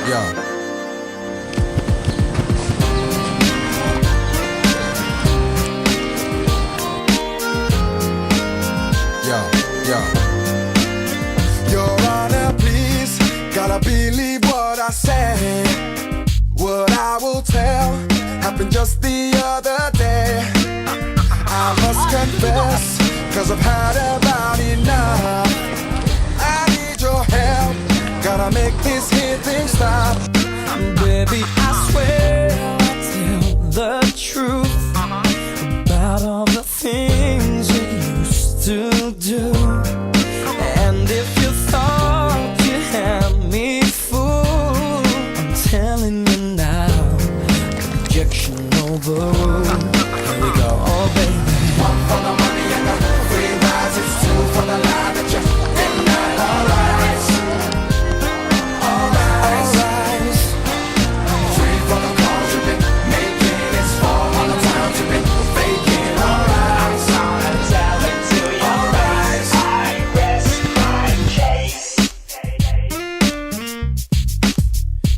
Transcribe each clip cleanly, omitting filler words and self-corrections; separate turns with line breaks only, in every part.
Yeah. Yeah, yeah.
Your Honor, please, gotta believe what I say. What I will tell happened just the other day. I must confess, cause I've had about enough. I need your help, gotta make this here thing stop.
Baby, I swear I'll tell the truth about all the things you used to do. And if you thought you had me fooled, I'm telling you now, objection overruled. Here we go, oh baby.
One for the money and the free rides, it's two for the lie that you denied. Alright, alright. Three for the calls you've been making, it's four on the times you've been faking. Alright, I'm sorry to tell it to you. Alright, I rest my case.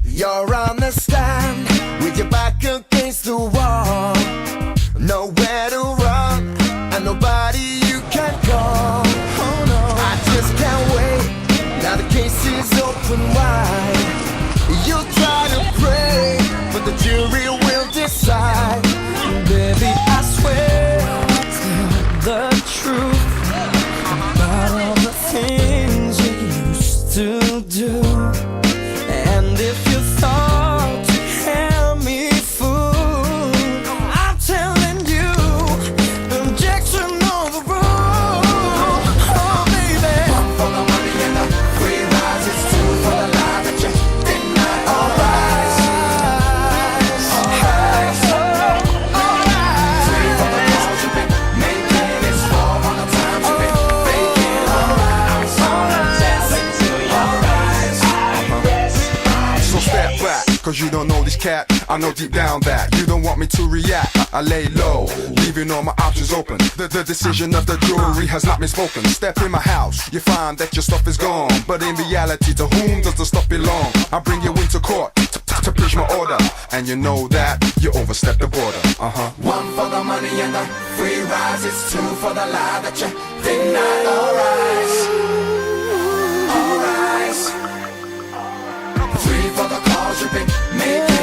You're on the stand with your back against the wall, nowhere to run and nobody you can call. Oh no, I just can't wait. Now the case is open wide. You try to pray, but the jury will decide.
Baby, I swear I'll tell the truth about all the things you used to do. And if you thought you had me fooled, I'm telling you, objection overruled. Oh baby,
One for the money and the free rides, it's two for the lie that you denied. Alright, three for the calls you've been making, it's four on the times you've been faking. Alright, I'm sorry to tell it to you. Alright, so step back, cause you don't know this cat. I know deep down that you don't want me to react. I lay low, leaving all my options open. The decision of the jury has not been spoken. Step in my house, you find that your stuff is gone. But in reality, to whom does the stuff belong? I bring you into court to preach my order, and you know that you overstepped the border. One for the money and the free rides, it's two for the lie that you denied. Alright, alright. Three for the calls you've been making.